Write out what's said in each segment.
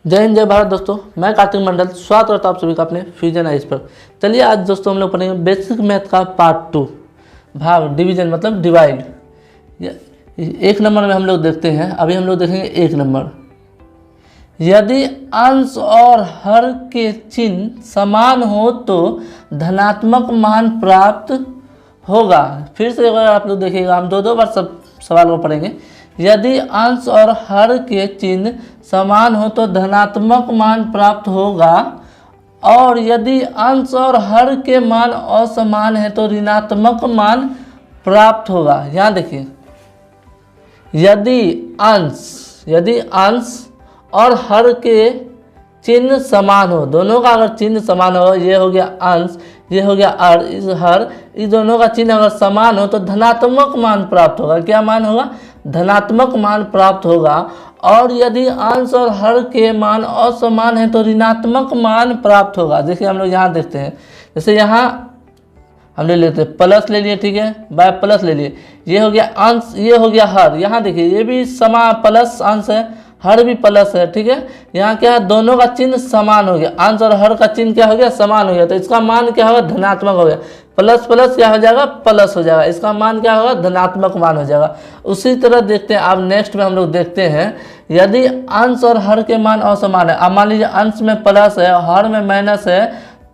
जय हिंद जय भारत दोस्तों, मैं कार्तिक मंडल स्वागत करता हूँ आप सभी का अपने फ्यूजन आइस पर। चलिए आज दोस्तों हम लोग पढ़ेंगे बेसिक मैथ का पार्ट 2 भाग डिवीजन मतलब डिवाइड। एक नंबर में हम लोग देखते हैं, अभी हम लोग देखेंगे एक नंबर। यदि अंश और हर के चिन्ह समान हो तो धनात्मक मान प्राप्त होगा। फिर से अगर आप लोग देखिएगा, हम दो बार सब सवाल को पढ़ेंगे। यदि अंश और हर के चिन्ह समान हो तो धनात्मक मान प्राप्त होगा, और यदि अंश और हर के मान असमान है तो ऋणात्मक मान प्राप्त होगा। यहाँ देखिए, यदि अंश और हर के चिन्ह समान हो, दोनों का अगर चिन्ह समान हो, ये हो गया अंश, ये हो गया हर, इस दोनों का चिन्ह अगर समान हो तो धनात्मक मान प्राप्त होगा। क्या मान होगा? धनात्मक मान प्राप्त होगा। और यदि अंश और हर के मान असमान है तो ऋणात्मक मान प्राप्त होगा। देखिए हम लोग यहाँ देखते हैं, जैसे यहाँ हम ले लेते हैं प्लस ले लिए, ठीक है, बाय प्लस ले लिए, ये हो गया अंश, ये हो गया हर। यहाँ देखिए ये भी समान प्लस अंश है, हर भी प्लस है, ठीक है। यहाँ क्या है, दोनों का चिन्ह समान हो गया, अंश और हर का चिन्ह क्या हो गया, समान हो गया, तो इसका मान क्या होगा, धनात्मक हो गया। प्लस प्लस क्या हो जाएगा, प्लस हो जाएगा, इसका मान क्या होगा, धनात्मक मान हो जाएगा। उसी तरह देखते हैं अब नेक्स्ट में हम लोग देखते हैं, यदि अंश और हर के मान असमान है, अब मान लीजिए अंश में प्लस है हर में माइनस है,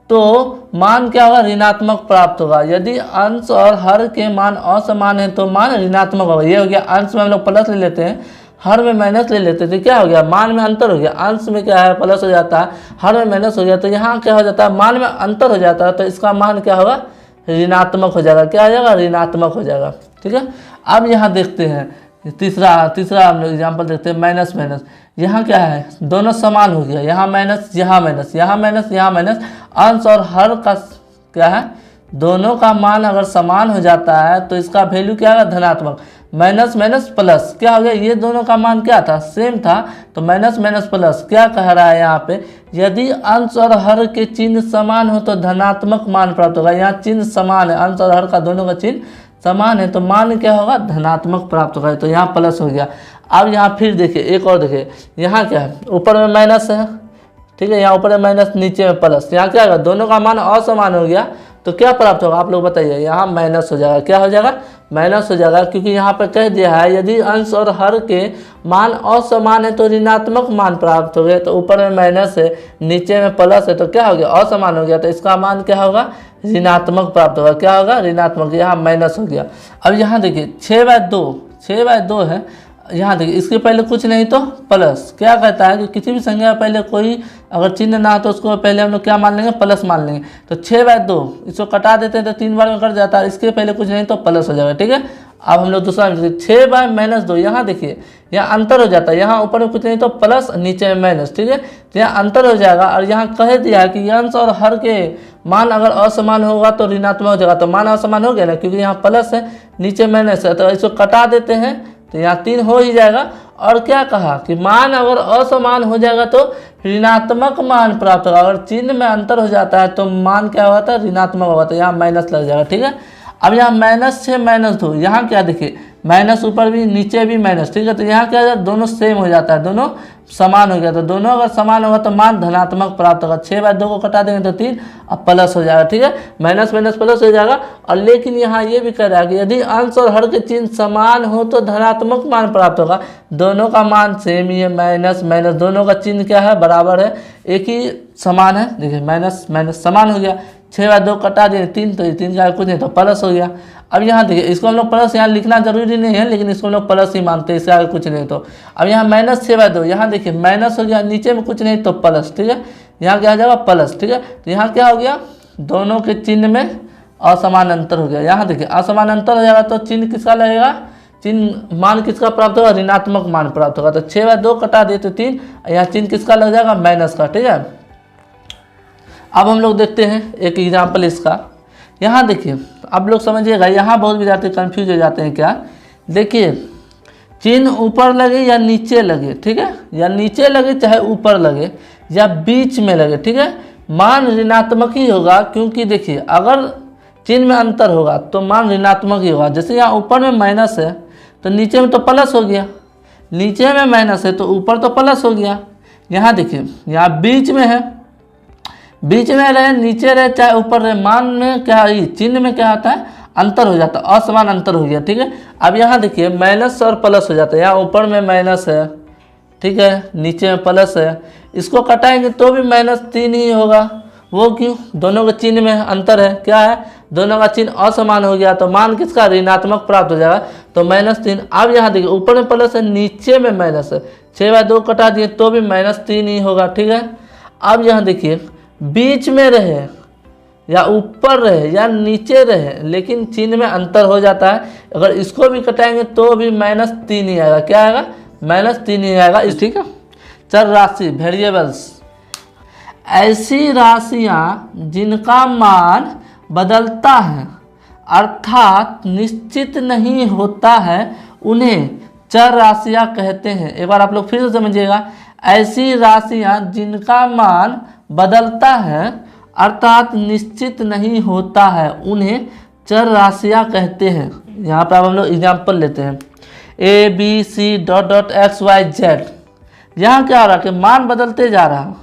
तो मान क्या होगा, ऋणात्मक प्राप्त होगा। यदि अंश और हर के मान असमान है तो मान ऋणात्मक होगा। ये हो गया, अंश में हम लोग प्लस ले लेते हैं, हर में माइनस ले लेते थे, क्या हो गया, मान में अंतर हो गया। अंश में क्या है, प्लस हो जाता है, हर में माइनस हो गया, तो यहाँ क्या हो जाता है, मान में अंतर हो जाता है, तो इसका मान क्या होगा, ऋणात्मक हो जाएगा। क्या हो जाएगा, ऋणात्मक हो जाएगा, ठीक है। अब यहाँ देखते हैं तीसरा हम लोग एग्जाम्पल देखते हैं, माइनस माइनस। यहाँ क्या है, दोनों समान हो गया, यहाँ माइनस यहाँ माइनस, यहाँ माइनस यहाँ माइनस। अंश और हर का क्या है, दोनों का मान अगर समान हो जाता है तो इसका वैल्यू क्या है, धनात्मक। माइनस माइनस प्लस क्या हो गया, ये दोनों का मान क्या था, सेम था, तो माइनस माइनस प्लस। क्या कह रहा है यहाँ पे, यदि अंश और हर के चिन्ह समान हो तो धनात्मक मान प्राप्त होगा। यहाँ चिन्ह समान है, अंश और हर का दोनों का चिन्ह समान है, तो मान क्या होगा, धनात्मक प्राप्त होगा, तो यहाँ प्लस हो गया। अब यहाँ फिर देखिए, एक और देखिए, यहाँ क्या है, ऊपर में माइनस है, ठीक है, यहाँ ऊपर में माइनस नीचे में प्लस, यहाँ क्या होगा, दोनों का मान असमान हो गया, तो क्या प्राप्त होगा, आप लोग बताइए। यहाँ माइनस हो जाएगा, क्या हो जाएगा, माइनस हो जाएगा, क्योंकि यहाँ पर कह दिया है यदि अंश और हर के मान असमान है तो ऋणात्मक मान प्राप्त हो गया, तो ऊपर में माइनस है नीचे में प्लस है, तो क्या हो गया, असमान हो गया, तो इसका मान क्या होगा, ऋणात्मक प्राप्त होगा। क्या होगा, ऋणात्मक, यहाँ माइनस हो गया। अब यहाँ देखिए 6/2 है, यहाँ देखिए इसके पहले कुछ नहीं तो प्लस। क्या कहता है कि किसी भी संख्या पहले कोई अगर चिन्ह ना हो तो उसको पहले हम लोग क्या मान लेंगे, प्लस मान लेंगे। तो 6/2 इसको कटा देते हैं तो 3 बार में कट जाता है, इसके पहले कुछ नहीं तो प्लस हो जाएगा, ठीक है। अब हम लोग दूसरा 6/-2, यहाँ देखिए यहाँ अंतर हो जाता है, यहाँ ऊपर में कुछ नहीं तो प्लस, नीचे में माइनस, ठीक है, तो यहाँ अंतर हो जाएगा। और यहाँ कह दिया है कि अंश और हर के मान अगर असमान होगा तो ऋणात्मक हो जाएगा, तो मान असमान हो गया ना, क्योंकि यहाँ प्लस है नीचे माइनस है, तो इसको कटा देते हैं तो यहाँ 3 हो ही जाएगा। और क्या कहा कि मान अगर असमान हो जाएगा तो ऋणात्मक मान प्राप्त होगा, अगर चिन्ह में अंतर हो जाता है तो मान क्या होता है, ऋणात्मक होगा, तो यहाँ माइनस लग जाएगा, ठीक है। अब यहाँ -6/-2, यहाँ क्या देखिए, माइनस ऊपर भी नीचे भी माइनस, ठीक है, तो यहाँ क्या हो जाता है, दोनों सेम हो जाता है, दोनों समान हो गया, तो दोनों अगर समान होगा तो मान धनात्मक प्राप्त होगा। 6/2 को कटा देंगे तो 3, अब प्लस हो जाएगा, ठीक है, माइनस माइनस प्लस हो जाएगा। और लेकिन यहाँ ये भी कह रहा है कि यदि अंश और हर के चिन्ह समान हो तो धनात्मक मान प्राप्त होगा। दोनों का मान सेम ही है, माइनस माइनस, दोनों का चिन्ह क्या है, बराबर है, एक ही समान है। देखिए माइनस माइनस समान हो गया, 6/2 कटा दिए 3, तो 3 का कुछ नहीं तो प्लस हो गया। अब यहाँ देखिए इसको हम लोग प्लस यहाँ लिखना जरूरी नहीं है, लेकिन इसको हम लोग प्लस ही मानते हैं, इससे आगे कुछ नहीं। तो अब यहाँ -6/2, यहाँ देखिए माइनस हो गया, नीचे में कुछ नहीं तो प्लस, ठीक है, यहाँ क्या हो जाएगा, प्लस, ठीक है। तो यहाँ क्या हो गया, दोनों के चिन्ह में असमान अंतर हो गया। यहाँ देखिए असमान अंतर हो जाएगा तो चिन्ह किसका लगेगा, चिन्ह मान किसका प्राप्त होगा, ऋणात्मक मान प्राप्त होगा। तो 6/2 कटा दिए तो 3, यहाँ चिन्ह किसका लग जाएगा, माइनस का, ठीक है। अब हम लोग देखते हैं एक एग्जाम्पल इसका। यहाँ देखिए आप लोग समझिएगा, यहाँ बहुत विद्यार्थी कंफ्यूज हो जाते हैं। क्या देखिए, चिन्ह ऊपर लगे या नीचे लगे, ठीक है, या नीचे लगे चाहे ऊपर लगे या बीच में लगे, ठीक है, मान ऋणात्मक ही होगा, क्योंकि देखिए अगर चिन्ह में अंतर होगा तो मान ऋणात्मक ही होगा। जैसे यहाँ ऊपर में माइनस है तो नीचे में तो प्लस हो गया, नीचे में माइनस है तो ऊपर तो प्लस हो गया। यहाँ देखिए, यहाँ बीच में है, बीच में रहे, नीचे रहे, चाहे ऊपर रहे, मान में क्या, चिन्ह में क्या आता है, अंतर हो जाता है, असमान अंतर हो गया। ठीक है, अब यहाँ देखिए माइनस और प्लस हो जाता है, यहाँ ऊपर में माइनस है, ठीक है, नीचे में प्लस है, इसको कटाएंगे तो भी -3 ही होगा। वो क्यों, दोनों के चिन्ह में अंतर है, क्या है, दोनों का चिन्ह असमान हो गया, तो मान किसका, ऋणात्मक प्राप्त हो जाएगा, तो -3। अब यहाँ देखिए ऊपर में प्लस है, नीचे में माइनस है, 6/2 कटा दिए तो भी -3 ही होगा। ठीक है, अब यहाँ देखिए बीच में रहे या ऊपर रहे या नीचे रहे, लेकिन चिन्ह में अंतर हो जाता है, अगर इसको भी कटाएंगे तो भी -3 ही आएगा। क्या आएगा, -3 ही आएगा। ठीक है, चर राशि वेरिएबल्स, ऐसी राशियां जिनका मान बदलता है अर्थात निश्चित नहीं होता है, उन्हें चर राशियां कहते हैं। एक बार आप लोग फिर से समझिएगा, ऐसी राशियां जिनका मान बदलता है अर्थात निश्चित नहीं होता है, उन्हें चर राशियां कहते हैं। यहाँ पर हम लोग एग्जाम्पल लेते हैं, ABC ... यहाँ क्या हो रहा है कि मान बदलते जा रहा है,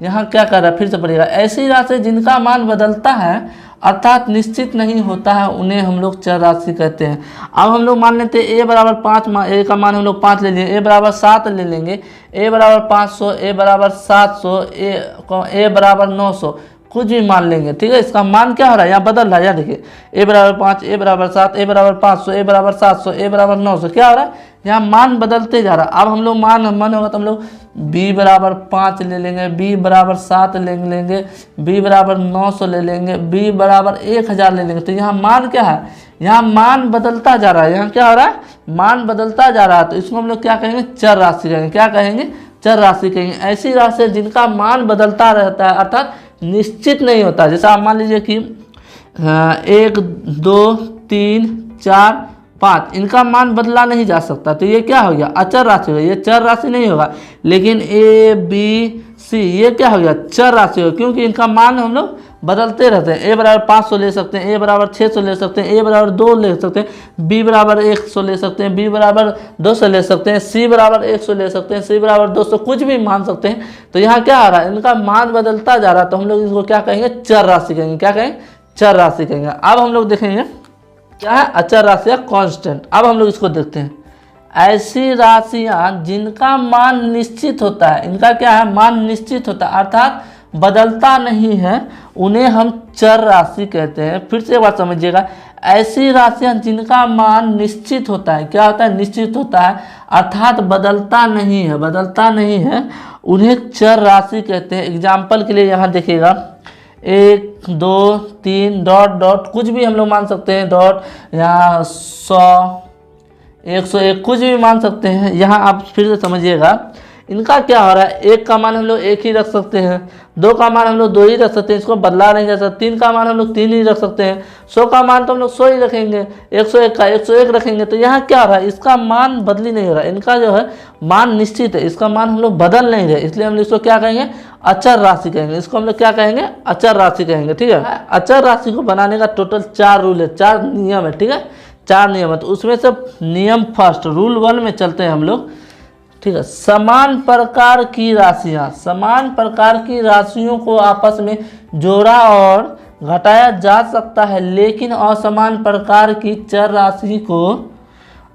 यहाँ क्या कर रहा है, फिर से पढ़िएगा, ऐसी राशि जिनका मान बदलता है अर्थात निश्चित नहीं होता है, उन्हें हम लोग चर राशि कहते हैं। अब हम लोग मान लेते हैं a बराबर 5, a का मान हम लोग 5 ले लेंगे, a बराबर 7 ले लेंगे, a बराबर 500, a बराबर 700, a बराबर 900, कुछ भी मान लेंगे। ठीक है, इसका मान क्या हो रहा है, यहाँ बदल रहा है, यहाँ देखिए a बराबर 5, a बराबर 7, a बराबर 500, a बराबर 700, a बराबर 900, क्या हो रहा है, यहाँ मान बदलते जा रहा है। अब हम लोग मान होगा तो हम लोग b बराबर 5 ले लेंगे, b बराबर 7 ले लेंगे, b बराबर 900 ले लेंगे, b बराबर 1000 ले लेंगे। तो यहाँ मान क्या है, यहाँ मान बदलता जा रहा है, यहाँ क्या हो रहा है, मान बदलता जा रहा है, तो इसको हम लोग क्या कहेंगे, चर राशि कहेंगे। क्या कहेंगे, चर राशि कहेंगे। ऐसी राशि जिनका मान बदलता रहता है अर्थात निश्चित नहीं होता। जैसे आप मान लीजिए कि 1 2 3 4 5, इनका मान बदला नहीं जा सकता, तो ये क्या हो गया, अचर राशि होगा, ये चर राशि नहीं होगा। लेकिन A B C ये क्या हो गया, चर राशि होगा, क्योंकि इनका मान हम लोग बदलते रहते हैं। a बराबर 500 ले सकते हैं, a बराबर 600 ले सकते हैं, a बराबर 2 ले सकते हैं, b बराबर 100 ले सकते हैं, b बराबर 200 ले सकते हैं, c बराबर 100 ले सकते हैं, c बराबर 200, कुछ भी मान सकते हैं। तो यहाँ क्या आ रहा है, इनका मान बदलता जा रहा है, तो हम लोग इसको क्या कहेंगे, चर राशि कहेंगे। क्या कहेंगे, चर राशि कहेंगे। अब हम लोग देखेंगे क्या है, अचर राशि या कांस्टेंट। अब हम लोग इसको देखते हैं, ऐसी राशियां जिनका मान निश्चित होता है, इनका क्या है, मान निश्चित होता है अर्थात बदलता नहीं है, उन्हें हम चर राशि कहते हैं। फिर से एक बात समझिएगा, ऐसी राशियां जिनका मान निश्चित होता है, क्या होता है, निश्चित होता है अर्थात बदलता नहीं है, बदलता नहीं है, उन्हें चर राशि कहते हैं। एग्जाम्पल के लिए यहाँ देखिएगा, 1 2 3 डॉट डॉट, कुछ भी हम लोग मान सकते हैं, डॉट, यहाँ 100 101 कुछ भी मान सकते हैं। यहाँ आप फिर से समझिएगा, इनका क्या हो रहा है, 1 का मान हम लोग 1 ही रख सकते हैं, 2 का मान हम लोग 2 ही रख सकते हैं, इसको बदला नहीं जा सकता, 3 का मान हम लोग 3 ही रख सकते हैं, 100 का मान तो हम लोग 100 ही रखेंगे, 101 का 101 रखेंगे। तो यहाँ क्या हो रहा है, इसका मान बदली नहीं हो रहा है, इनका जो है मान निश्चित है, इसका मान हम लोग बदल नहीं रहे, इसलिए हम लोग इसको क्या कहेंगे, अचर राशि कहेंगे। इसको हम लोग क्या कहेंगे, अचर राशि कहेंगे। ठीक है, अचर राशि को बनाने का टोटल 4 रूल है, 4 नियम है। ठीक है, 4 नियम है, तो उसमें से नियम फर्स्ट, रूल 1 में चलते हैं हम लोग। ठीक है, समान प्रकार की राशियां, समान प्रकार की राशियों को आपस में जोड़ा और घटाया जा सकता है, लेकिन असमान प्रकार की चर राशि को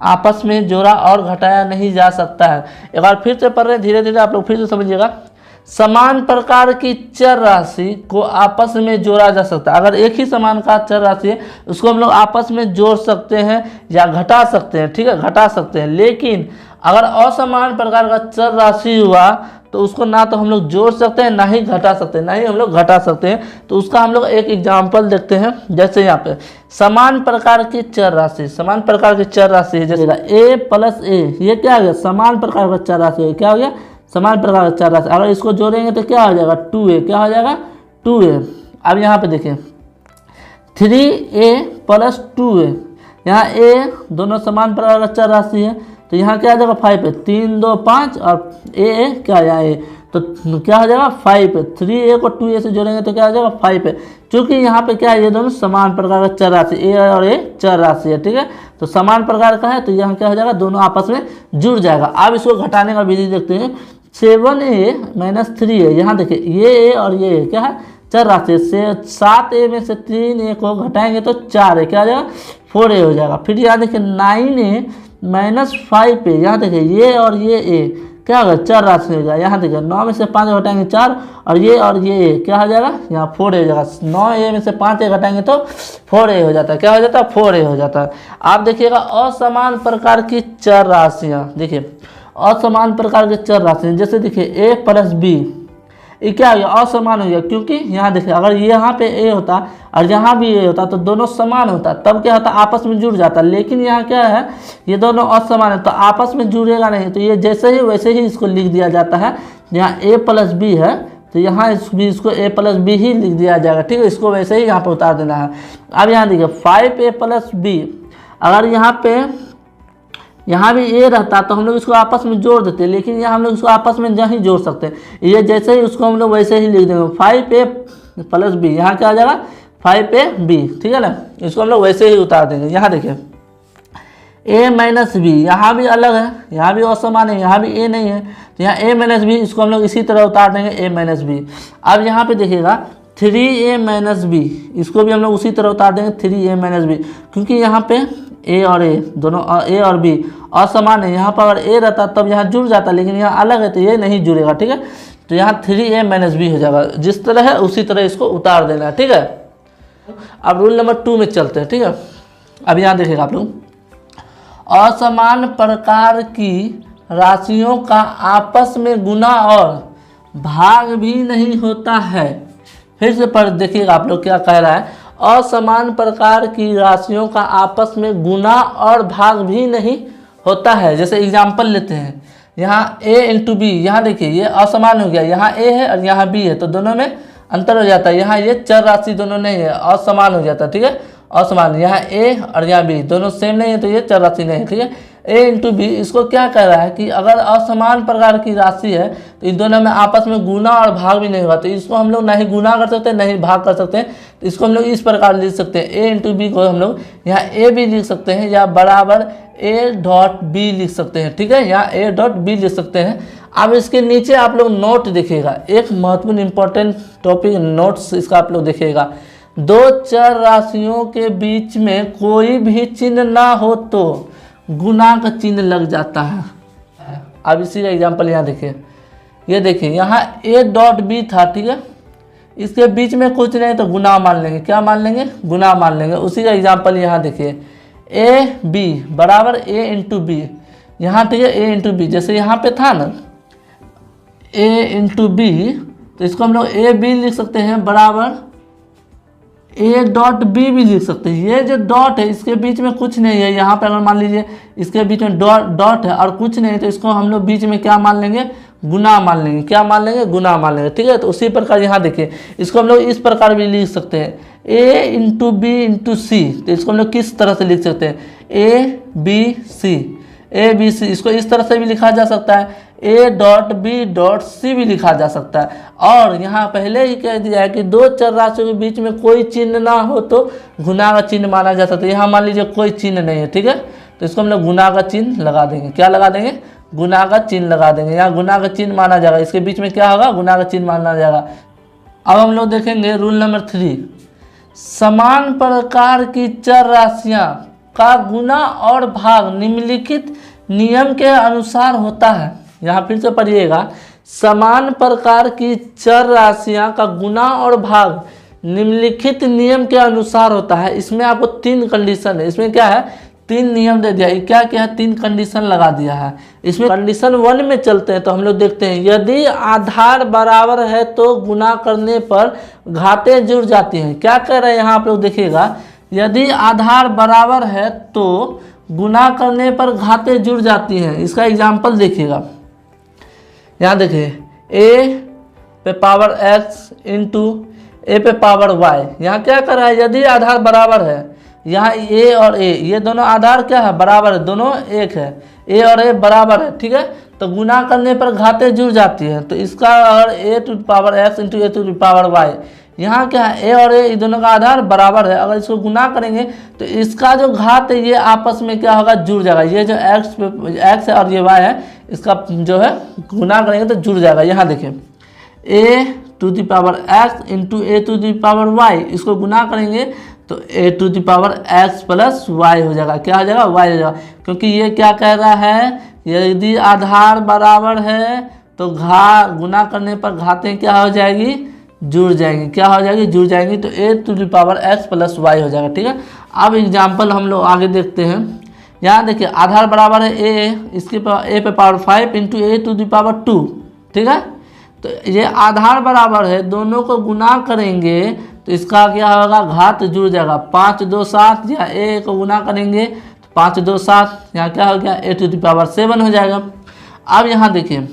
आपस में जोड़ा और घटाया नहीं जा सकता है। एक बार फिर से पढ़ रहे हैं, धीरे धीरे आप लोग फिर से समझिएगा। समान प्रकार की चर राशि को आपस में जोड़ा जा सकता है, अगर एक ही समान का चर राशि है उसको हम लोग आपस में जोड़ सकते हैं या घटा सकते हैं। ठीक है, घटा सकते हैं, लेकिन अगर असमान प्रकार का चर राशि हुआ तो उसको ना तो हम लोग जोड़ सकते हैं, ना ही घटा सकते हैं, ना ही हम लोग घटा सकते हैं। तो उसका हम लोग एक एग्जाम्पल देखते हैं। जैसे यहाँ पे समान प्रकार की चर राशि, समान प्रकार की चर राशि है, जैसे a + a, ये क्या हो गया, समान प्रकार का चर राशि है, क्या हो गया, समान प्रकार का चर राशि। अगर इसको जोड़ेंगे तो क्या हो जाएगा, 2a, क्या हो जाएगा, 2a। अब यहाँ पे देखें 3a + 2a, यहाँ a दोनों समान प्रकार का चर राशि है, तो यहाँ क्या आ जाएगा, 5 है, 3 2 5 और a क्या आ जाए, तो क्या हो जाएगा, 5 है। 3a को 2a से जोड़ेंगे तो क्या हो जाएगा, 5 है। क्योंकि यहाँ पे क्या है, ये दोनों समान प्रकार का चर राशि, a और a चर राशि है। ठीक है, तो समान प्रकार का है, तो यहाँ क्या हो जाएगा, दोनों आपस में जुड़ जाएगा। अब इसको घटाने का विधि देखते हैं। 7a-3 है। यहाँ देखिए ये a और ये a क्या है, चर राशि से 7a में से 3a को घटाएंगे तो 4a क्या आ जाएगा, 4a हो जाएगा। फिर यहाँ देखिए 9a - 5a, यहाँ देखिए ये और ये a क्या होगा, चर राशि हो जाएगा। यहाँ देखिए 9 में से 5 घटाएंगे 4 और ये क्या हो जाएगा, यहाँ 4a हो जाएगा। 9a में से 5a घटाएंगे तो 4a हो जाता है, क्या हो जाता है, 4a हो जाता है। आप देखिएगा असमान प्रकार की चर राशियाँ, देखिए असमान प्रकार के चर राशि, जैसे देखिए a + b, ये क्या हो गया, असमान हो गया, क्योंकि यहाँ देखिए अगर यहाँ पे a होता और यहाँ भी a होता तो दोनों समान होता, तब क्या होता, आपस में जुड़ जाता। लेकिन यहाँ क्या है, ये दोनों असमान है तो आपस में जुड़ेगा नहीं, तो ये जैसे ही वैसे ही इसको लिख दिया जाता है। यहाँ a + b है तो यहाँ इसको a + b ही लिख दिया जाएगा, ठीक है, इसको वैसे ही यहाँ पे उतार देना है। अब यहाँ देखिए 5a + b, अगर यहाँ भी a रहता तो हम लोग इसको आपस में जोड़ देते, लेकिन यहाँ हम लोग इसको आपस में नहीं जोड़ सकते, ये जैसे ही उसको हम लोग वैसे ही लिख देंगे 5a + b, यहाँ क्या आ जाएगा 5ab, ठीक है ना, इसको हम लोग वैसे ही उतार देंगे। यहाँ देखिए a - b, यहाँ भी अलग है, यहाँ भी असमान है, यहाँ भी a नहीं है, तो यहाँ a - b, इसको हम लोग इसी तरह उतार देंगे a - b। अब यहाँ पे देखिएगा 3a - b, इसको भी हम लोग उसी तरह उतार देंगे 3a - b, क्योंकि यहाँ पे a और a दोनों a और b असमान है। यहाँ पर अगर a रहता तब यहाँ जुड़ जाता, लेकिन यहाँ अलग है तो ये नहीं जुड़ेगा, ठीक है, तो यहाँ 3a - b हो जाएगा। जिस तरह है उसी तरह इसको उतार देना है, ठीक है। अब रूल नंबर 2 में चलते हैं, ठीक है। अब यहाँ देखिएगा आप लोग, असमान प्रकार की राशियों का आपस में गुना और भाग भी नहीं होता है। फिर से पढ़ देखिएगा आप लोग क्या कह रहा है, असमान प्रकार की राशियों का आपस में गुना और भाग भी नहीं होता है। जैसे एग्जाम्पल लेते हैं, यहाँ a × b, यहाँ देखिए ये असमान हो गया, यहाँ a है और यहाँ b है तो दोनों में अंतर हो जाता है। यहाँ ये चर राशि दोनों नहीं है, असमान हो जाता है, ठीक है, असमान। यहाँ a और यहाँ b दोनों सेम नहीं है तो ये चर राशि नहीं है, ठीक है। a × b, इसको क्या कह रहा है कि अगर असमान प्रकार की राशि है तो इन दोनों में आपस में गुना और भाग भी नहीं होगा, तो इसको हम लोग नहीं गुना कर सकते नहीं भाग कर सकते हैं। तो इसको हम लोग इस प्रकार लिख सकते हैं, a × b को हम लोग यहाँ a भी लिख सकते हैं या बराबर a.b लिख सकते हैं, ठीक है, यहाँ a.b लिख सकते हैं। अब इसके नीचे आप लोग नोट देखिएगा, एक महत्वपूर्ण इंपॉर्टेंट टॉपिक नोट्स इसका आप लोग देखिएगा, दो चर राशियों के बीच में कोई भी चिन्ह ना हो तो गुना का चिन्ह लग जाता है। अब इसी का एग्जांपल यहाँ देखिए, ये देखिए यहाँ a.b था, ठीक है, इसके बीच में कुछ नहीं तो गुना मान लेंगे, क्या मान लेंगे, गुना मान लेंगे। उसी का एग्जांपल यहाँ देखिए, a b बराबर a × b, यहाँ ठीक है a × b, जैसे यहाँ पे था ना a × b, तो इसको हम लोग a b लिख सकते हैं बराबर a.b भी लिख सकते हैं। ये जो डॉट है इसके बीच में कुछ नहीं है, यहाँ पे अगर मान लीजिए इसके बीच में डॉट है और कुछ नहीं है तो इसको हम लोग बीच में क्या मान लेंगे, गुना मान लेंगे, क्या मान लेंगे, गुना मान लेंगे, ठीक है। तो उसी प्रकार यहाँ देखिए, इसको हम लोग इस प्रकार भी लिख सकते हैं a × b × c, तो इसको हम लोग किस तरह से लिख सकते हैं, a b c, इसको इस तरह से भी लिखा जा सकता है, a.b.c भी लिखा जा सकता है। और यहाँ पहले ही कह दिया है कि दो चर राशियों के बीच में कोई चिन्ह ना हो तो गुना का चिन्ह माना जा सकता है। यहाँ मान लीजिए कोई चिन्ह नहीं है, ठीक है, तो इसको हम लोग गुना का चिन्ह लगा देंगे, क्या लगा देंगे, गुना का चिन्ह लगा देंगे, यहाँ गुना का चिन्ह माना जाएगा, इसके बीच में क्या होगा, गुना का चिन्ह माना जाएगा। अब हम लोग देखेंगे रूल नंबर 3, समान प्रकार की चर राशियाँ का गुना और भाग निम्नलिखित नियम के अनुसार होता है। यहाँ फिर से पढ़िएगा, समान प्रकार की चर राशियाँ का गुना और भाग निम्नलिखित नियम के अनुसार होता है। इसमें आपको 3 कंडीशन है, इसमें क्या है, 3 नियम दे दिया, क्या क्या है, 3 कंडीशन लगा दिया है। इसमें कंडीशन 1 में चलते हैं तो हम लोग देखते हैं, यदि आधार बराबर है तो गुना करने पर घाटे जुड़ जाती हैं। क्या कह रहे हैं यहाँ आप लोग देखिएगा, यदि आधार बराबर है तो गुना करने पर घाते जुड़ जाती हैं। इसका एग्जाम्पल देखिएगा, यहाँ देखिए a पे पावर x × a पे पावर y, यहाँ क्या कर रहा है, यदि आधार बराबर है, यहाँ a और a ये दोनों आधार क्या है, बराबर है, दोनों एक है, a और a बराबर है, ठीक है, तो गुना करने पर घाते जुड़ जाती है। तो इसका अगर a to power x × a to power y, यहाँ क्या है, ए और ए दोनों का आधार बराबर है, अगर इसको गुना करेंगे तो इसका जो घात है ये आपस में क्या होगा, जुड़ जाएगा। ये जो एक्स है और ये वाई है, इसका जो है गुना करेंगे तो जुड़ जाएगा। यहाँ देखिए A to the power X into A to the power Y, इसको गुना करेंगे तो A to the power X plus Y हो जाएगा। क्या हो जाएगा, वाई हो जाएगा, क्योंकि ये क्या कह रहा है, यदि आधार बराबर है तो गुना करने पर घातें क्या हो जाएगी, जुड़ जाएंगी। क्या हो जाएगी, जुड़ जाएंगी। तो A to the power X plus Y हो जाएगा। ठीक है, अब एग्जाम्पल हम लोग आगे देखते हैं। यहाँ देखिए आधार बराबर है ए, इसके ए पे power 5 into A to the power 2। ठीक है, तो ये आधार बराबर है, दोनों को गुना करेंगे तो इसका क्या होगा, घात जुड़ जाएगा। 5 2 7, या ए को गुना करेंगे तो 5 2 7, यहाँ क्या हो गया, ए टू द पावर 7 हो जाएगा। अब यहाँ देखिए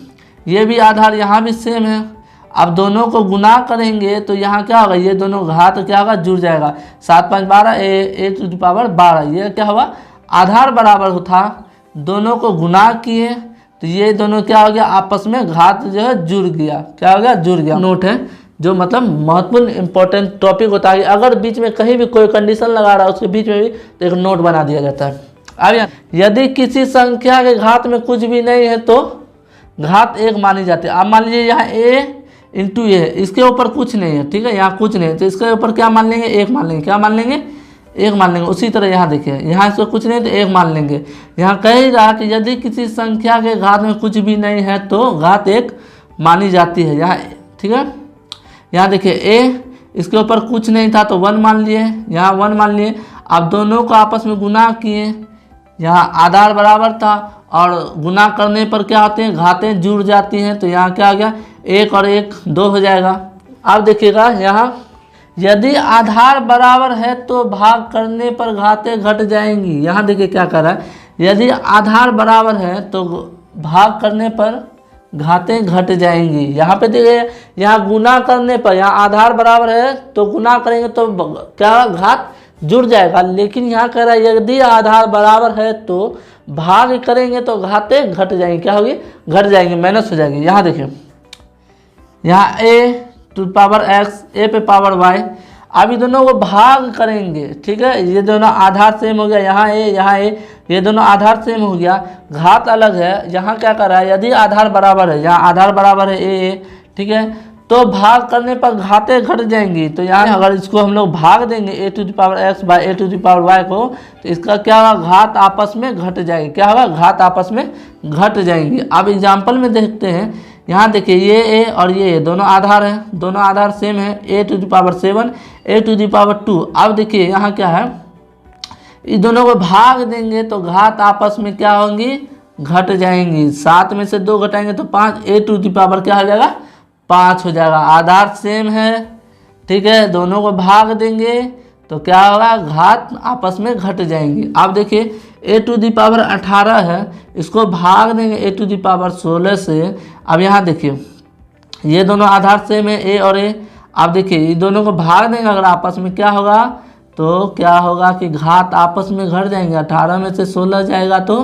ये भी आधार यहाँ भी सेम है, अब दोनों को गुना करेंगे तो यहाँ क्या होगा, ये दोनों घात क्या होगा, जुड़ जाएगा। 7 5 12, ए टू द पावर 12, ये क्या हुआ, आधार बराबर था, दोनों को गुना किए तो ये दोनों क्या हो गया, आपस में घात जो है जुड़ गया। क्या हो गया, जुड़ गया। नोट है जो मतलब महत्वपूर्ण इंपॉर्टेंट टॉपिक होता है, अगर बीच में कहीं भी कोई कंडीशन लगा रहा है उसके बीच में भी तो एक नोट बना दिया जाता है। अब यदि किसी संख्या के घात में कुछ भी नहीं है तो घात 1 मानी जाती है। अब मान लीजिए यहाँ ए इंटू ए, इसके ऊपर कुछ नहीं है, ठीक है, यहाँ कुछ नहीं है तो इसके ऊपर क्या मान लेंगे, 1 मान लेंगे। क्या मान लेंगे, 1 मान लेंगे। उसी तरह यहाँ देखिए, यहाँ इसको कुछ नहीं तो 1 मान लेंगे। यहाँ कह ही रहा कि यदि किसी संख्या के घात में कुछ भी नहीं है तो घात 1 मानी जाती है यहाँ। ठीक है, यहाँ देखिए ए, इसके ऊपर कुछ नहीं था तो 1 मान लिए, यहाँ 1 मान लिए। अब दोनों को आपस में गुना किए, यहाँ आधार बराबर था और गुना करने पर क्या होते हैं, घातें जुड़ जाती हैं। तो यहाँ क्या आ गया, 1 और 1 2 हो जाएगा। अब देखिएगा यहाँ यदि आधार बराबर है तो भाग करने पर घातें घट जाएंगी। यहाँ देखिए क्या कर रहा है, यदि आधार बराबर है तो भाग करने पर घातें घट जाएंगी। यहाँ पे देखिए, यहाँ गुना करने पर, यहाँ आधार बराबर है तो गुना करेंगे तो क्या घात जुड़ जाएगा, लेकिन यहाँ कह रहा है यदि आधार बराबर है तो भाग करेंगे तो घातें घट जाएंगी। क्या होगी, घट जाएंगी, माइनस हो जाएगी। यहाँ देखिए, यहाँ ए टू पावर एक्स, ए पे पावर वाई, अभी दोनों को भाग करेंगे। ठीक है, ये दोनों आधार सेम हो गया, यहाँ ए, ये दोनों आधार सेम हो गया, घात अलग है। यहाँ क्या कर रहा है, यदि आधार बराबर है, यहाँ आधार बराबर है ए, ठीक है, तो भाग करने पर घातें घट जाएंगी। तो यहाँ अगर इसको हम लोग भाग देंगे A to the power X by A to the power Y को, तो इसका क्या होगा, घात आपस में घट जाएगी। क्या होगा, घात आपस में घट जाएंगी। अब एग्जाम्पल में देखते हैं, यहाँ देखिए ये ए और ये दोनों आधार हैं, दोनों आधार सेम है, A to the power 7 A to the power 2। अब देखिए यहाँ क्या है, इस दोनों को भाग देंगे तो घात आपस में क्या होंगी, घट जाएंगी। 7 में से 2 घटाएंगे तो 5, ए टू द पावर क्या हो जाएगा, 5 हो जाएगा। आधार सेम है, ठीक है, दोनों को भाग देंगे तो क्या होगा, घात आपस में घट जाएंगी। अब देखिए ए टू द पावर 18 है, इसको भाग देंगे ए टू द पावर 16 से। अब यहाँ देखिए ये दोनों आधार सेम है, ए और ए। अब देखिए ये दोनों को भाग देंगे अगर आपस में, क्या होगा, तो क्या होगा कि घात आपस में घट जाएंगे। 18 में से 16 जाएगा तो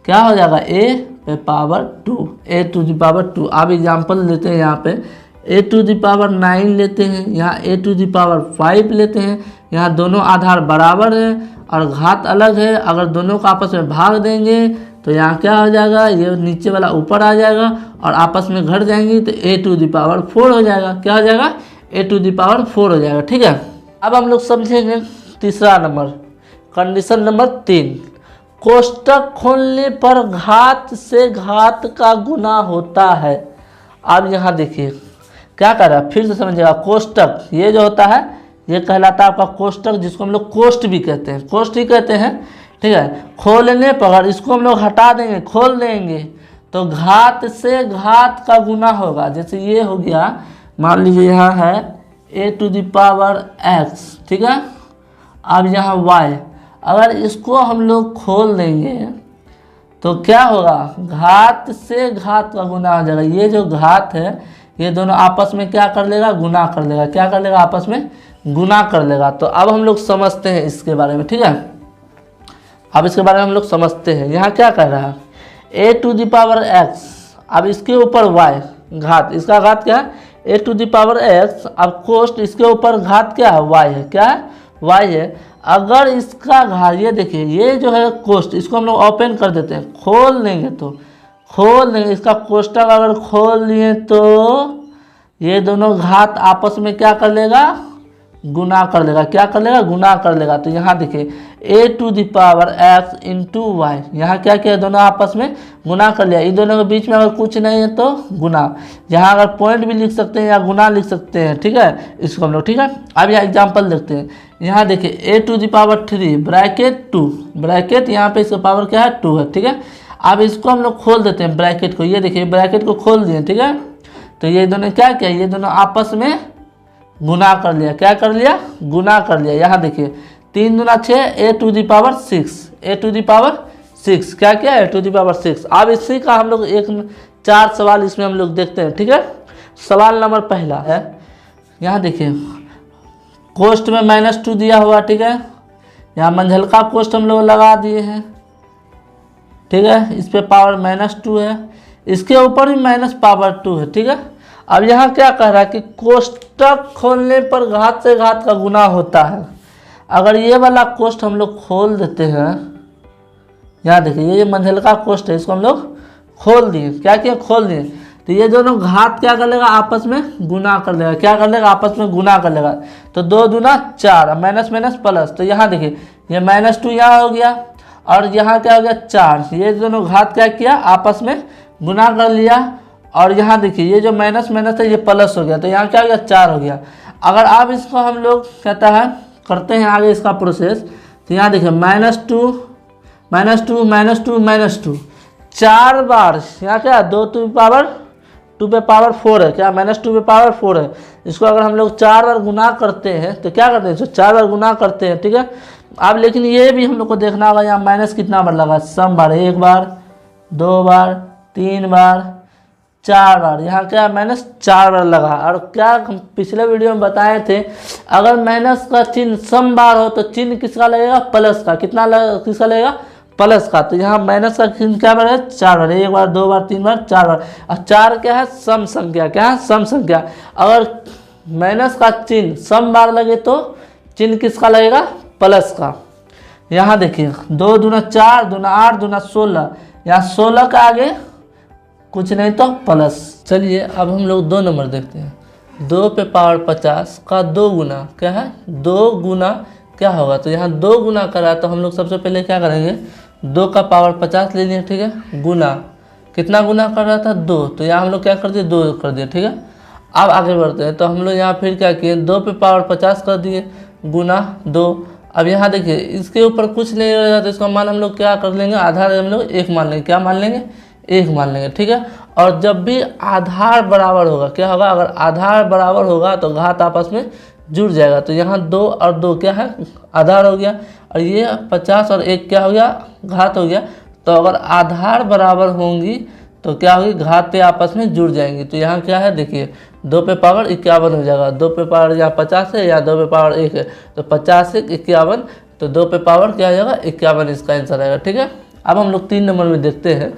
क्या हो जाएगा, ए पे power 2, a to the power 2। अब एग्जाम्पल लेते हैं, यहाँ पे ए टू द पावर 9 लेते हैं, यहाँ ए टू द पावर 5 लेते हैं। यहाँ दोनों आधार बराबर है और घात अलग है, अगर दोनों को आपस में भाग देंगे तो यहाँ क्या हो जाएगा, ये नीचे वाला ऊपर आ जाएगा और आपस में घट जाएंगी तो ए टू द पावर 4 हो जाएगा। क्या हो जाएगा, ए टू द पावर 4 हो जाएगा। ठीक है, अब हम लोग समझेंगे तीसरा नंबर, कंडीशन नंबर 3, कोष्टक खोलने पर घात से घात का गुना होता है। अब यहाँ देखिए क्या कर रहा है, फिर से समझिएगा। कोष्टक ये जो होता है ये कहलाता है आपका कोष्टक, जिसको हम लोग कोष्ट भी कहते हैं, कोष्ट ही कहते हैं। ठीक है, खोलने पर अगर इसको हम लोग हटा देंगे, खोल देंगे तो घात से घात का गुना होगा। जैसे ये हो गया, मान लीजिए यहाँ है A to the power x, ठीक है, अब यहाँ वाई, अगर इसको हम लोग खोल देंगे तो क्या होगा, घात से घात का गुना हो जाएगा। ये जो घात है ये दोनों आपस में क्या कर लेगा, गुना कर लेगा। क्या कर लेगा, आपस में गुना कर लेगा। तो अब हम लोग समझते हैं इसके बारे में। ठीक है, अब इसके बारे में हम लोग समझते हैं। यहाँ क्या कर रहा है, A to the power x, अब इसके ऊपर वाई घात, इसका घात क्या है, A to the power x. अब कोष्ट इसके ऊपर घात क्या है, वाई है, क्या है, वाई है। अगर इसका घात, ये देखिए ये जो है कोष्ट, इसको हम लोग ओपन कर देते हैं, खोल देंगे तो खोल देंगे इसका कोष्टक अगर खोल लिए तो ये दोनों घात आपस में क्या कर लेगा, गुना कर लेगा, क्या कर लेगा, गुना कर लेगा। तो यहाँ देखिए A to the power X into Y, यहाँ क्या किया, दोनों आपस में गुना कर लिया। इन दोनों के बीच में अगर कुछ नहीं है तो गुना, यहाँ अगर पॉइंट भी लिख सकते हैं या गुना लिख सकते हैं, ठीक है, इसको हम लोग, ठीक है। अब यहाँ एग्जाम्पल देखते हैं। यहाँ देखिए A to the power 3 bracket 2, bracket यहाँ पे इसका पावर क्या है 2 है, ठीक है। अब इसको हम लोग खोल देते हैं ब्रैकेट को, ये देखिए ब्रैकेट को खोल दिए, ठीक है। तो ये दोनों क्या किया, ये दोनों आपस में गुना कर लिया, क्या कर लिया, गुना कर लिया। यहाँ देखिए 3 दूना 6, A to the power 6, A to the power 6 क्या किया, ए टू द पावर 6। अब इसी का हम लोग 4 सवाल इसमें हम लोग देखते हैं, ठीक है। सवाल नंबर पहला है, यहाँ देखिए कोष्ट में -2 दिया हुआ, ठीक है। यहाँ मंझलका कोष्ट हम लोग लगा दिए हैं, ठीक है। इस पे पावर -2 है, इसके ऊपर भी -2 है, ठीक है। अब यहाँ क्या कह रहा है कि कोष्टक खोलने पर घात से घात का गुना होता है। अगर ये वाला कोष्ट हम लोग खोल देते हैं, यहाँ देखिए ये मंझलका कोष्ट है, इसको हम लोग खोल दिए, क्या किया, खोल दिए। तो ये दोनों घात क्या कर लेगा, आपस में गुना कर लेगा, क्या कर लेगा, आपस में गुना कर लेगा। तो 2 दूना 4, माइनस माइनस प्लस, तो यहाँ देखिए ये -2 यहाँ हो गया और यहाँ क्या हो गया 4, ये दोनों घात क्या किया, आपस में गुना कर लिया। और यहाँ देखिए ये जो माइनस माइनस है ये प्लस हो गया, तो यहाँ क्या हो गया 4 हो गया। अगर आप इसको हम लोग कहता है करते हैं आगे इसका प्रोसेस, तो यहाँ देखिए -2 -2 4 बार, यहाँ क्या 2 पे पावर 4 है, क्या -2 पे पावर 4 है। इसको अगर हम लोग 4 बार गुना करते हैं तो क्या करते हैं, इसको 4 बार गुना करते हैं, ठीक है। अब लेकिन ये भी हम लोग को देखना होगा यहाँ माइनस कितना बार लगा, सम बार, 1 बार 2 बार 3 बार 4 बार, यहाँ क्या -4 बार लगा। और क्या हम पिछले वीडियो में बताए थे, अगर माइनस का चिन्ह सम बार हो तो चिन्ह किसका लगेगा, प्लस का, किसका लगेगा, प्लस का। तो यहाँ माइनस का चिन्ह क्या बार है, 4 बार, 1 बार 2 बार 3 बार 4 बार। और 4 क्या है, सम संख्या, क्या है, सम संख्या। अगर माइनस का चिन्ह सम बार लगे तो चिन्ह किसका लगेगा, प्लस का। यहाँ देखिए 2 दूना 4, दूना 8, दूना 16, यहाँ 16 का आगे कुछ नहीं तो प्लस। चलिए अब हम लोग 2 नंबर देखते हैं। 2 पे पावर 50 का 2 गुना क्या है, 2 गुना क्या होगा। तो यहाँ 2 गुना करा, तो हम लोग सबसे पहले क्या करेंगे, 2 का पावर 50 ले लिए, ठीक है, गुना, कितना गुना कर रहा था 2, तो यहाँ हम लोग क्या कर दिए 2 कर दिए, ठीक है। अब आगे बढ़ते हैं, तो हम लोग यहाँ फिर क्या किए, 2 पे पावर 50 कर दिए गुना 2। अब यहाँ देखिए इसके ऊपर कुछ नहीं रहेगा, तो इसका मान हम लोग क्या कर लेंगे, आधार हम लोग 1 मान लेंगे, क्या मान लेंगे, 1 मान लेंगे, ठीक है। और जब भी आधार बराबर होगा, क्या होगा, अगर आधार बराबर होगा तो घात आपस में जुड़ जाएगा। तो यहाँ 2 और 2 क्या है, आधार हो गया, और ये 50 और 1 क्या हो गया, घात हो गया। तो अगर आधार बराबर होंगी तो क्या होगी, घातें आपस में जुड़ जाएंगी। तो यहाँ क्या है, देखिए 2 पे पावर 51 हो जाएगा, 2 पे पावर यहाँ 50 है या 2 पे पावर 1 है, तो 50 से 51, तो 2 पे पावर क्या हो जाएगा 51, इसका आंसर आएगा, ठीक है। अब हम लोग 3 नंबर में देखते हैं।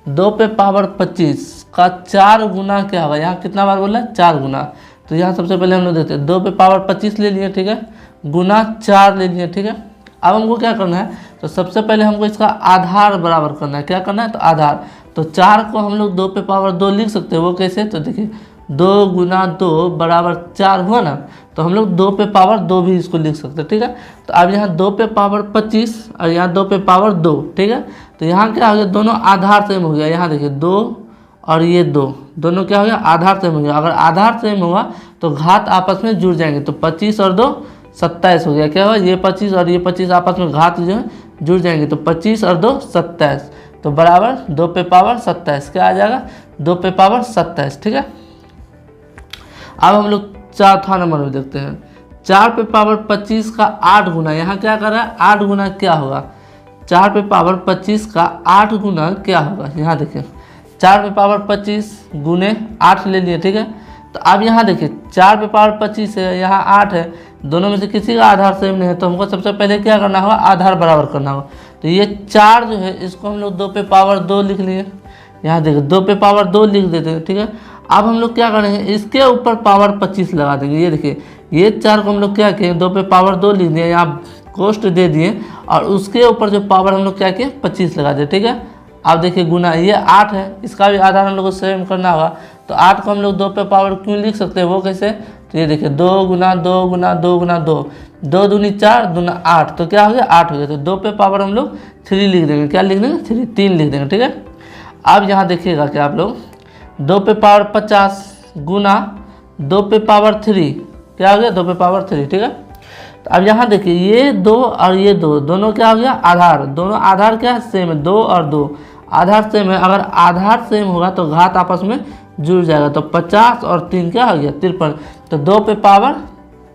2 पे पावर 25 का 4 गुना क्या होगा, यहाँ कितना बार बोला, 4 गुना। तो यहाँ सबसे पहले हम लोग देखते हैं 2 पे पावर 25 ले लिए, ठीक है, गुना 4 ले लिए, ठीक है। अब हमको क्या करना है, तो सबसे पहले हमको इसका आधार बराबर करना है, क्या करना है, तो आधार। तो 4 को हम लोग 2 पे पावर 2 लिख सकते हैं, वो कैसे, तो देखिए 2 गुना 2 बराबर 4 हुआ ना, तो हम लोग 2 पे पावर 2 भी इसको लिख सकते हैं, ठीक है। तो अब यहाँ 2 पे पावर 25 और यहाँ 2 पे पावर 2, ठीक है। तो यहाँ क्या हो गया, दोनों आधार सेम हो गया। यहाँ देखिए 2 और ये 2 दोनों क्या हो गया, आधार सेम हो गया। अगर आधार सेम होगा तो घात आपस में जुड़ जाएंगे, तो 25 और 2 27 हो गया, क्या होगा, ये 25 और ये 25 आपस में घात जो है जुड़ जाएंगे, तो 25 और 2 27, तो बराबर 2 पे पावर 27, क्या आ जाएगा, 2 पे पावर 27, ठीक है। अब हम लोग 4था नंबर में देखते हैं। 4 पे पावर 25 का 8 गुना, यहाँ क्या कर रहा है, 8 गुना क्या होगा, 4 पे पावर 25 का 8 गुना क्या होगा। यहाँ देखिए 4 पे पावर 25 गुने 8 ले लिए, ठीक है। तो अब यहाँ देखिए 4 पे पावर 25 है, यहाँ 8 है, दोनों में से किसी का आधार सेम नहीं है, तो हमको सबसे पहले क्या करना होगा, आधार बराबर करना होगा। तो ये 4 जो है इसको हम लोग 2 पे पावर 2 लिख लिए। यहाँ देखिए 2 पे पावर 2 लिख देते हैं, ठीक है। अब हम लोग क्या करेंगे, इसके ऊपर पावर 25 लगा देंगे। ये देखिए, ये 4 को हम लोग क्या किए, 2 पे पावर 2 लिख दिए, यहाँ कोष्ट दे दिए और उसके ऊपर जो पावर हम लोग क्या किए 25 लगा दिए। ठीक है, अब देखिए गुना, ये 8 है, इसका भी आधार हम लोग को सेम करना होगा। तो 8 को हम लोग 2 पे पावर क्यों लिख सकते हैं, वो कैसे, तो ये देखिए 2 गुना 2 गुना 2 गुना 2, 2 दूनी 4 दूना 8, तो क्या हो गया 8 हो गया। तो 2 पे पावर हम लोग 3 लिख देंगे, क्या लिख देंगे 3, 3 लिख देंगे। ठीक है, अब यहाँ देखिएगा कि आप लोग 2 पे पावर 50 गुना 2 पे पावर 3, क्या हो गया 2 पे पावर 3। ठीक है, तो अब यहाँ देखिए ये 2 और ये 2 दोनों क्या हो गया आधार, दोनों आधार क्या है सेम है, 2 और 2 आधार सेम है। अगर आधार सेम होगा तो घात आपस में जुड़ जाएगा, तो 50 और 3 क्या हो गया 53, तो 2 पे पावर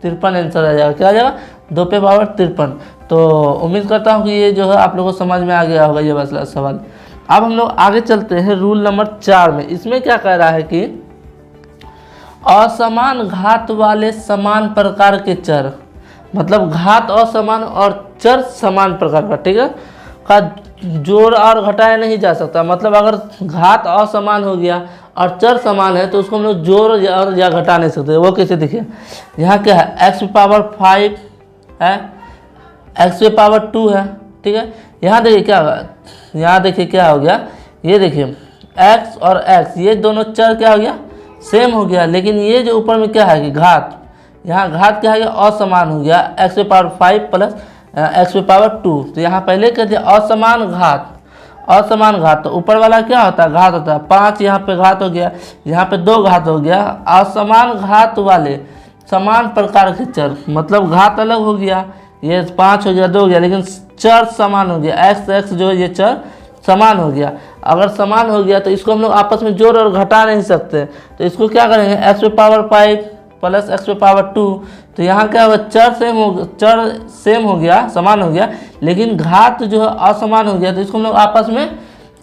53 आंसर आ जाएगा। क्या आ जाएगा 2 पे पावर 53। तो उम्मीद करता हूँ कि ये जो है आप लोगों को समझ में आ गया होगा ये वाला सवाल। अब हम लोग आगे चलते हैं रूल नंबर 4 में। इसमें क्या कह रहा है कि असमान घात वाले समान प्रकार के चर, मतलब घात असमान और चर समान प्रकार का, ठीक है, का जोड़ और घटाया नहीं जा सकता। मतलब अगर घात असमान हो गया और चर समान है तो उसको हम लोग जोड़ और या घटा नहीं सकते। वो कैसे, देखिए यहाँ क्या है x पे पावर 5 है, x पे पावर 2 है। ठीक है, यहाँ देखिए क्या होगा, यहाँ देखिए क्या हो गया, ये देखिए x और x ये दोनों चर क्या हो गया सेम हो गया, लेकिन ये जो ऊपर में क्या है कि घात, यहाँ घात क्या है असमान हो गया, x पे पावर 5 प्लस x पे पावर 2। तो यहाँ पहले कहते हैं असमान घात, असमान घात, तो ऊपर वाला क्या होता है घात होता है, 5 यहाँ पे घात हो गया, यहाँ पे 2 घात हो गया। असमान घात वाले समान प्रकार के चर, मतलब घात अलग हो गया, ये 5 हो गया 2 हो गया, लेकिन चर समान हो गया, x जो है ये चर समान हो गया। अगर समान हो गया तो इसको हम लोग आपस में जोड़ और घटा नहीं सकते, तो इसको क्या करेंगे x पे पावर 5 प्लस x पे पावर 2। तो यहाँ क्या होगा चर सेम हो गया, समान हो गया, लेकिन घात जो है असमान हो गया, तो इसको हम लोग आपस में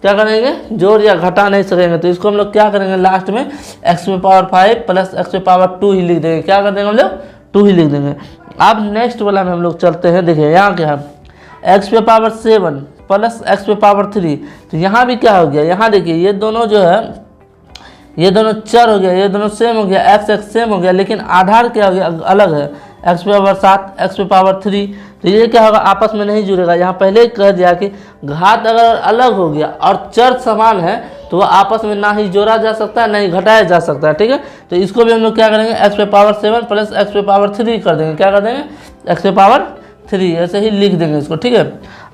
क्या करेंगे जोड़ या घटा नहीं सकेंगे। तो इसको हम लोग क्या करेंगे लास्ट में x पे पावर 5 प्लस x पे पावर 2 ही लिख देंगे। क्या कर देंगे हम लोग 2 ही लिख देंगे। अब नेक्स्ट वाला में हम लोग चलते हैं। देखिए यहाँ क्या है x पे पावर 7 प्लस x पे पावर 3। तो यहाँ भी क्या हो गया, यहाँ देखिए ये दोनों जो है ये दोनों चर हो गया, ये दोनों सेम हो गया, x सेम हो गया, लेकिन आधार क्या हो गया अलग है, x पे पावर 7 x पे पावर 3। तो ये क्या होगा आपस में नहीं जुड़ेगा। यहाँ पहले ही कह दिया कि घात अगर अलग हो गया और चर समान है तो वह आपस में ना ही जोड़ा जा सकता है ना ही घटाया जा सकता है। ठीक है, तो इसको भी हम लोग क्या करेंगे x पे पावर 7 प्लस x पे पावर 3 कर देंगे। क्या कर देंगे x पे पावर 3 ऐसे ही लिख देंगे इसको। ठीक है,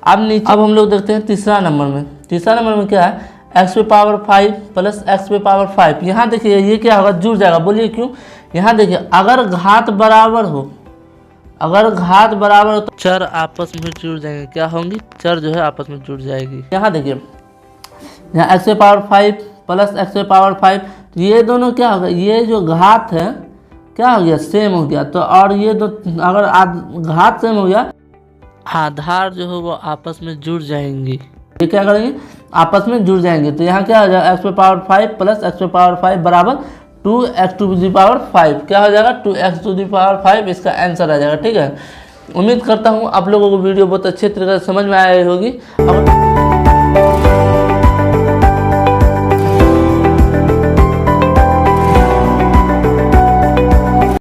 अब हम लोग देखते हैं तीसरा नंबर में। तीसरा नंबर में क्या है x पे पावर 5 प्लस x पे पावर 5। यहाँ देखिए ये क्या होगा जुड़ जाएगा, बोलिए क्यों। यहाँ देखिए अगर घात बराबर हो, अगर घात बराबर हो तो चर आपस में जुड़ जाएंगे। क्या होंगी चर जो है आपस में जुड़ जाएगी। यहाँ देखिए यहाँ x पे पावर 5 प्लस x पे पावर 5, तो ये दोनों क्या होगा, ये जो घात है क्या हो गया सेम हो गया, तो और ये दो अगर घात सेम हो गया आधार जो है वो आपस में जुड़ जाएंगी। ये क्या करेंगे आपस में जुड़ जाएंगे। तो यहाँ क्या हो जाएगा x पे पावर 5 प्लस x पे पावर 5 बराबर 2x टू दी पावर 5। क्या हो जाएगा 2x टू दी पावर 5, इसका आंसर आ जाएगा। ठीक है, उम्मीद करता हूँ आप लोगों को वीडियो बहुत अच्छे तरीके से समझ में आई होगी।